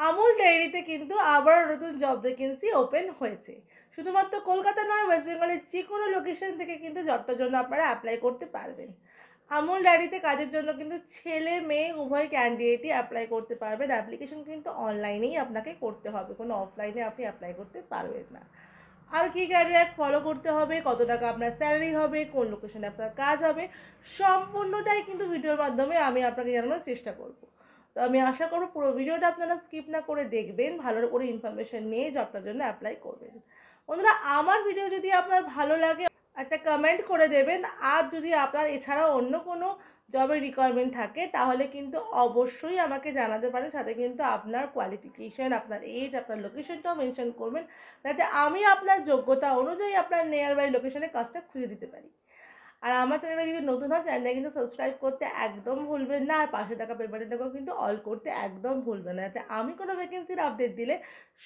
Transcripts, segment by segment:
আমুল ডায়েরিতে কিন্তু আবার নতুন জব ভ্যাকেন্সি ওপেন হয়েছে। শুধুমাত্র কলকাতা নয়, ওয়েস্ট বেঙ্গলের যে কোনো লোকেশন থেকে কিন্তু জবটার জন্য আপনারা অ্যাপ্লাই করতে পারবেন। আমুল ডায়েরিতে কাজের জন্য কিন্তু ছেলে মেয়ে উভয় ক্যান্ডিডেটই অ্যাপ্লাই করতে পারবেন। অ্যাপ্লিকেশন কিন্তু অনলাইনেই আপনাকে করতে হবে, কোনো অফলাইনে আপনি অ্যাপ্লাই করতে পারবেন না। আর কী ক্রাইটেরিয়া ফলো করতে হবে, কত টাকা আপনার স্যালারি হবে, কোন লোকেশনে আপনার কাজ হবে, সম্পূর্ণটাই কিন্তু ভিডিওর মাধ্যমে আমি আপনাকে জানানোর চেষ্টা করব। তো আমি আশা করব পুরো ভিডিওটা আপনারা স্কিপ না করে দেখবেন, ভালো করে ইনফরমেশন নিয়ে জবটার জন্য অ্যাপ্লাই করবেন। বন্ধুরা, আমার ভিডিও যদি আপনার ভালো লাগে একটা কমেন্ট করে দেবেন। আর যদি আপনার এছাড়াও অন্য কোনো জবের রিকোয়ারমেন্ট থাকে তাহলে কিন্তু অবশ্যই আমাকে জানাতে পারেন। সাথে কিন্তু আপনার কোয়ালিফিকেশান, আপনার এজ, আপনার লোকেশনটাও মেনশন করবেন, যাতে আমি আপনার যোগ্যতা অনুযায়ী আপনার নিয়ার বাই লোকেশনে কাজটা খুঁজে দিতে পারি। আর আমার চ্যানেলে যদি নতুন হয়, চ্যানেলটা কিন্তু সাবস্ক্রাইব করতে একদম ভুলবেন না। আর পাশে থাকা বেল বাটনটাকেও কিন্তু অল করতে একদম ভুলবেন না, যাতে আমি কোনো ভ্যাকেন্সির আপডেট দিলে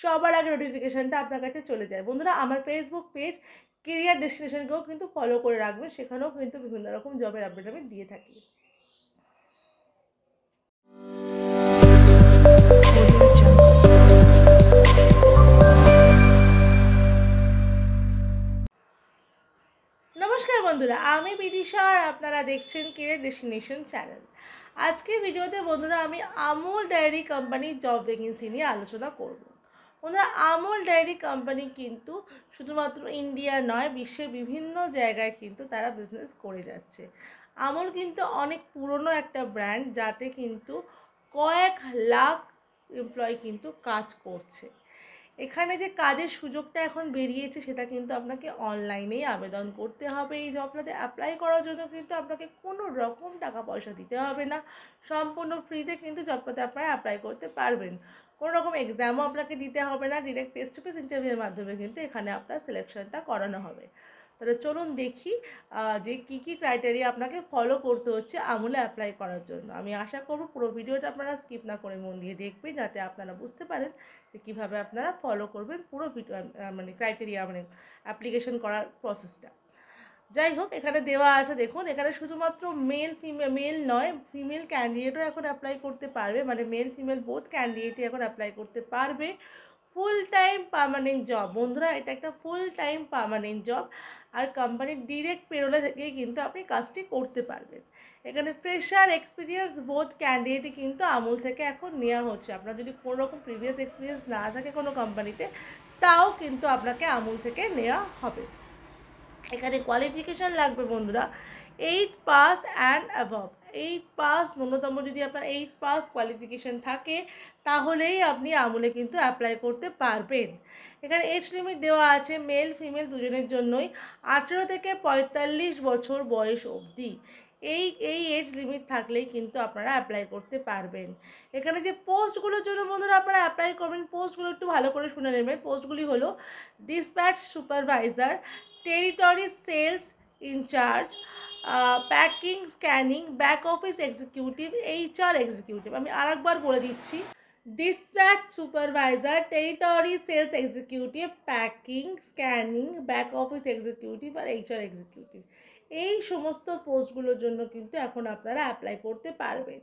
সবার আগে নোটিফিকেশানটা আপনার কাছে চলে যায়। বন্ধুরা, আমার ফেসবুক পেজ কেরিয়ার ডেস্টিনেশনকেও কিন্তু ফলো করে রাখবেন, সেখানেও কিন্তু বিভিন্ন রকম জবের আপডেট আমি দিয়ে থাকি। নমস্কার বন্ধুরা, আমি বিদিশা আর আপনারা দেখছেন কেরিয়ার ডেস্টিনেশন চ্যানেল। আজকে ভিডিওতে বন্ধুরা আমি আমুল ডায়েরি কোম্পানির জব ভ্যাকেন্সি নিয়ে আলোচনা করব। বন্ধুরা, আমুল ডায়েরি কোম্পানি কিন্তু শুধুমাত্র ইন্ডিয়া নয়, বিশ্বের বিভিন্ন জায়গায় কিন্তু তারা বিজনেস করে যাচ্ছে। আমুল কিন্তু অনেক পুরনো একটা ব্র্যান্ড, যাতে কিন্তু কয়েক লাখ এমপ্লয়ি কিন্তু কাজ করছে। এখানে যে কাজের সুযোগটা এখন বেরিয়েছে, সেটা কিন্তু আপনাকে অনলাইনেই আবেদন করতে হবে। এই জবটাতে অ্যাপ্লাই করার জন্য কিন্তু আপনাকে কোনো রকম টাকা পয়সা দিতে হবে না, সম্পূর্ণ ফ্রিতে কিন্তু জবটাতে আপনারা অ্যাপ্লাই করতে পারবেন। কোনো রকম এক্সামও আপনাকে দিতে হবে না, ডিরেক্ট ফেস টু ফেস ইন্টারভিউয়ের মাধ্যমে কিন্তু এখানে আপনার সিলেকশনটা করানো হবে। তাহলে চলুন দেখি যে কী কী ক্রাইটেরিয়া আপনাকে ফলো করতে হচ্ছে আমুলে অ্যাপ্লাই করার জন্য। আমি আশা করব পুরো ভিডিওটা আপনারা স্কিপ না করে মন দিয়ে দেখবেন, যাতে আপনারা বুঝতে পারেন যে কীভাবে আপনারা ফলো করবেন পুরো ভিডিও, মানে ক্রাইটেরিয়া, মানে অ্যাপ্লিকেশন করার প্রসেসটা। যাই হোক, এখানে দেওয়া আছে দেখুন, এখানে শুধুমাত্র মেল নয়, ফিমেল ক্যান্ডিডেটও এখন অ্যাপ্লাই করতে পারবে, মানে মেল ফিমেল বোথ ক্যান্ডিডেটই এখন অ্যাপ্লাই করতে পারবে। ফুল টাইম পার্মানেন্ট জব বন্ধুরা, এটা একটা ফুল টাইম পার্মানেন্ট জব। আর কোম্পানির ডিরেক্ট পেরোলে থেকেই কিন্তু আপনি কাজটি করতে পারবেন। এখানে ফ্রেশার, এক্সপিরিয়েন্স বোথ ক্যান্ডিডেটই কিন্তু আমুল থেকে এখন নেওয়া হচ্ছে। আপনার যদি কোনো রকম প্রিভিয়াস এক্সপিরিয়েন্স না থাকে কোনো কোম্পানিতে, তাও কিন্তু আপনাকে আমুল থেকে নেওয়া হবে। এখানে কোয়ালিফিকেশান লাগবে বন্ধুরা 8 পাস অ্যান্ড অ্যাবভ। 8 পাস ন্যূনতম, যদি আপনার 8 পাস কোয়ালিফিকেশান থাকে তাহলেই আপনি আমুলে কিন্তু অ্যাপ্লাই করতে পারবেন। এখানে এজ লিমিট দেওয়া আছে মেল ফিমেল দুজনের জন্যই, 18 থেকে 45 বছর বয়স অবধি। এই এজ লিমিট থাকলেই কিন্তু আপনারা অ্যাপ্লাই করতে পারবেন। এখানে যে পোস্টগুলোর জন্য বন্ধুরা আপনারা অ্যাপ্লাই করবেন, পোস্টগুলো একটু ভালো করে শুনে নেবেন। পোস্টগুলি হলো dispatch supervisor, territory sales incharge, packing scanning, back office executive, HR executive. আমি আরেকবার বলে দিচ্ছি, dispatch supervisor, territory sales executive, packing scanning, back office executive আর HR এক্সিকিউটিভ। এই সমস্ত পোস্টগুলোর জন্য কিন্তু এখন আপনারা অ্যাপ্লাই করতে পারবেন।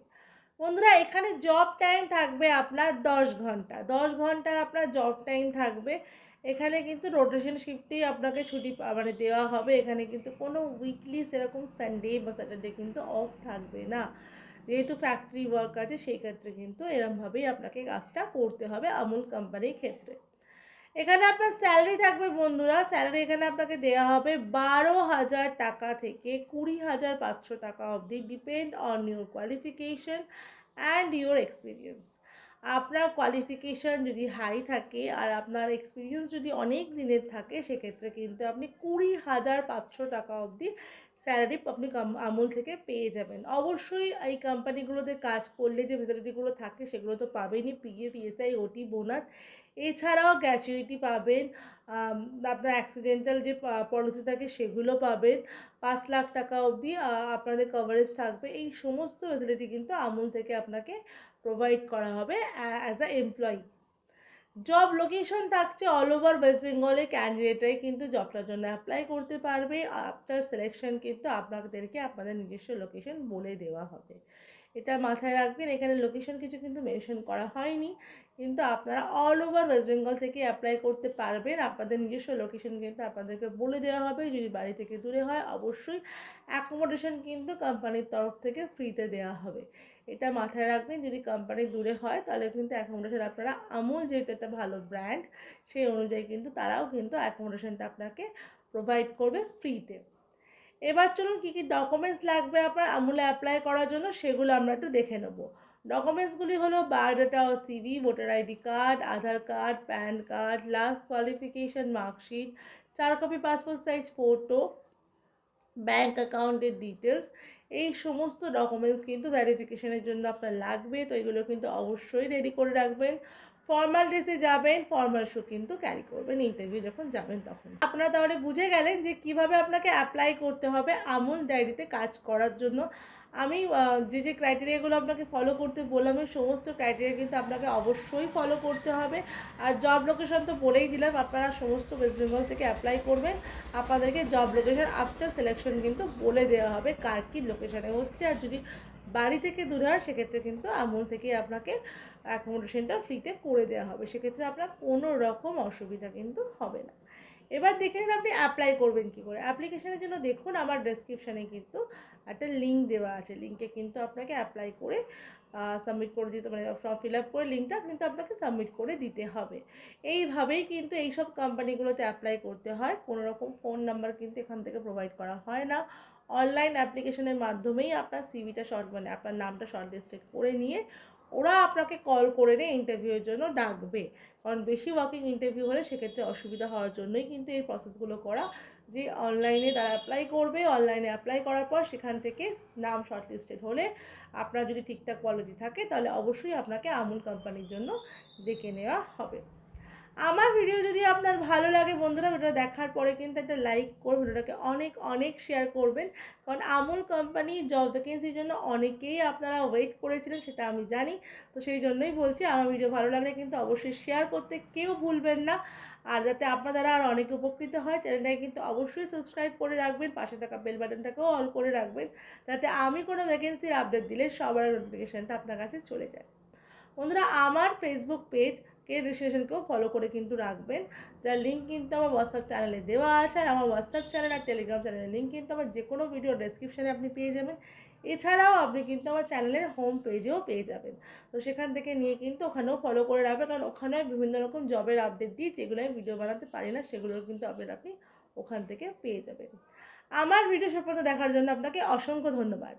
বন্ধুরা, এখানে জব টাইম থাকবে আপনার 10 ঘন্টা। 10 ঘন্টার আপনার জব টাইম থাকবে। এখানে কিন্তু রোটেশন শিফটেই আপনাকে ছুটি মানে দেওয়া হবে। এখানে কিন্তু কোনো উইকলি সেরকম সানডে বা স্যাটারডে কিন্তু অফ থাকবে না। যেহেতু ফ্যাক্টরি ওয়ার্ক আছে, সেই ক্ষেত্রে কিন্তু এরমভাবেই আপনাকে কাজটা করতে হবে আমুল কোম্পানির ক্ষেত্রে। এখানে আপনার স্যালারি থাকবে বন্ধুরা, স্যালারি এখানে আপনাকে দেওয়া হবে 12,000 টাকা থেকে 20,500 টাকা অবধি, depend on your qualification and your experience. আপনার কোয়ালিফিকেশান যদি হাই থাকে আর আপনার এক্সপিরিয়েন্স যদি অনেক দিনের থাকে, সেক্ষেত্রে কিন্তু আপনি 20,500 টাকা অবধি স্যালারি আপনি আমুল থেকে পেয়ে যাবেন। অবশ্যই এই কোম্পানিগুলোতে কাজ করলে যে ফেসিলিটিগুলো থাকে সেগুলো তো পাবেনই, PF, ESI, OT, বোনাস, এছাড়াও গ্র্যাচুইটি পাবেন। আপনার অ্যাক্সিডেন্টাল যে পলিসি থাকে সেগুলো পাবেন। 5 লাখ টাকা অবধি আপনাদের কভারেজ থাকবে। এই সমস্ত ফেসিলিটি কিন্তু আমুল থেকে আপনাকে প্রোভাইড করা হবে as a employee. Job location থাকছে অল ওভার ওয়েস্ট বেঙ্গলে, ক্যান্ডিডেটরাই কিন্তু জবটার জন্য অ্যাপ্লাই করতে পারবে। আফটার সিলেকশন কিন্তু আপনাদেরকে আপনাদের নিজস্ব লোকেশন বলে দেওয়া হবে। এটা মাথায় রাখবেন। এখানে লোকেশন কিছু কিন্তু মেনশন করা হয়নি, কিন্তু আপনারা অল ওভার ওয়েস্ট বেঙ্গল থেকে অ্যাপ্লাই করতে পারবেন। আপনাদের নিজস্ব লোকেশন কিন্তু আপনাদেরকে বলে দেওয়া হবে। যদি বাড়ি থেকে দূরে হয় অবশ্যই অ্যাকোমোডেশন কিন্তু কোম্পানির তরফ থেকে ফ্রিতে দেওয়া হবে। এটা মাথায় রাখবেন। যদি কোম্পানি দূরে হয় তাহলে কিন্তু অ্যাকোমোডেশন আপনারা, আমুল যেহেতু একটা ভালো ব্র্যান্ড, সেই অনুযায়ী কিন্তু তারাও কিন্তু অ্যাকোমোডেশনটা আপনাকে প্রোভাইড করবে ফ্রিতে। এবার চলুন কী কী ডকুমেন্টস লাগবে আপনার আমুলে অ্যাপ্লাই করার জন্য সেগুলো আমরা একটু দেখে নেব। ডকুমেন্টসগুলি হলো বায়োডাটা ও CV, voter ID card, Aadhaar card, PAN card, last qualification marksheet, 4 copy passport size photo, bank অ্যাকাউন্টের ডিটেলস। এই সমস্ত ডকুমেন্টস কিন্তু ভেরিফিকেশনের জন্য আপনার লাগবে, তো এগুলো কিন্তু অবশ্যই রেডি করে রাখবেন। ফর্মাল ড্রেসে যাবেন, ফর্মাল শু কিন্তু ক্যারি করবেন ইন্টারভিউ যখন যাবেন তখন। আপনারা তাহলে বুঝে গেলেন যে কিভাবে আপনাকে অ্যাপ্লাই করতে হবে আমুল ডায়েরিতে কাজ করার জন্য। আমি যে ক্রাইটেরিয়াগুলো আপনাকে ফলো করতে বললাম, এই সমস্ত ক্রাইটেরিয়া কিন্তু আপনাকে অবশ্যই ফলো করতে হবে। আর জব লোকেশন তো বলেই দিলাম, আপনারা সমস্ত ওয়েস্ট বেঙ্গল থেকে অ্যাপ্লাই করবেন। আপনাদেরকে জব লোকেশন আফটার সিলেকশন কিন্তু বলে দেওয়া হবে কার কী লোকেশানে হচ্ছে। আর যদি বাড়ি থেকে দূরে হয় সেক্ষেত্রে কিন্তু আমুল থেকে আপনাকে অ্যাকোমোডেশনটা ফ্রিতে করে দেওয়া হবে। সেক্ষেত্রে আপনার কোনো রকম অসুবিধা কিন্তু হবে না। এবার দেখে নিন আপনি অ্যাপ্লাই করবেন কী করে। অ্যাপ্লিকেশনের জন্য দেখুন আমার ডেসক্রিপশানে কিন্তু একটা লিঙ্ক দেওয়া আছে। লিঙ্কে কিন্তু আপনাকে অ্যাপ্লাই করে সাবমিট করে দিতে, মানে ফর্ম ফিল আপ করে লিঙ্কটা কিন্তু আপনাকে সাবমিট করে দিতে হবে। এইভাবেই কিন্তু এইসব কোম্পানিগুলোতে অ্যাপ্লাই করতে হয়। কোনো রকম ফোন নাম্বার কিন্তু এখান থেকে প্রোভাইড করা হয় না। অনলাইন অ্যাপ্লিকেশনের মাধ্যমেই আপনার সিভিটা মানে আপনার নামটা শর্ট লিস্টেড করে নিয়ে ওরা আপনাকে কল করে নিয়ে ইন্টারভিউয়ের জন্য ডাকবে। কারণ বেশি ওয়াকিং ইন্টারভিউ হলে সেক্ষেত্রে অসুবিধা হওয়ার জন্যই কিন্তু এই প্রসেসগুলো করা, যে অনলাইনে তারা অ্যাপ্লাই করবে। অনলাইনে অ্যাপ্লাই করার পর সেখান থেকে নাম শর্ট লিস্টেড হলে, আপনার যদি ঠিকঠাক কোয়ালিটি থাকে, তাহলে অবশ্যই আপনাকে আমুল কোম্পানির জন্য ডেকে নেওয়া হবে। আমার ভিডিও যদি আপনার ভালো লাগে বন্ধুরা, ভিডিওটা দেখার পরে কিন্তু একটা লাইক করে ভিডিওটাকে অনেক অনেক শেয়ার করবেন। কারণ আমুল কোম্পানি জব ভ্যাকেন্সির জন্য অনেকেই আপনারা ওয়েট করেছিলেন, সেটা আমি জানি। তো সেই জন্যই বলছি, আমার ভিডিও ভালো লাগলে কিন্তু অবশ্যই শেয়ার করতে কেউ ভুলবেন না। আর যাতে আপনারা আর অনেক উপকৃত হয়, চ্যানেলটাকে কিন্তু অবশ্যই সাবস্ক্রাইব করে রাখবেন, পাশে থাকা বেল বাটনটাকেও অল করে রাখবেন, যাতে আমি কোনো ভ্যাকেন্সির আপডেট দিলে সবার নোটিফিকেশানটা আপনার কাছে চলে যায়। বন্ধুরা, আমার ফেসবুক পেজ রেজিস্ট্রেশনকেও ফলো করে কিন্তু রাখবেন, যার লিঙ্ক কিন্তু আমার হোয়াটসঅ্যাপ চ্যানেলে দেওয়া আছে। আর আমার হোয়াটসঅ্যাপ চ্যানেল আর টেলিগ্রাম চ্যানেলের লিঙ্ক কিন্তু আমার যে কোনো ভিডিও ডেসক্রিপশানে আপনি পেয়ে যাবেন। এছাড়াও আপনি কিন্তু আমার চ্যানেলের হোম পেজেও পেয়ে যাবেন। তো সেখান থেকে নিয়ে কিন্তু ওখানেও ফলো করে রাখবেন, কারণ ওখানেও বিভিন্ন রকম জবের আপডেট দিই, যেগুলো আমি ভিডিও বানাতে পারি না, সেগুলোর কিন্তু আপনি ওখান থেকে পেয়ে যাবেন। আমার ভিডিও সম্পর্কে দেখার জন্য আপনাকে অসংখ্য ধন্যবাদ।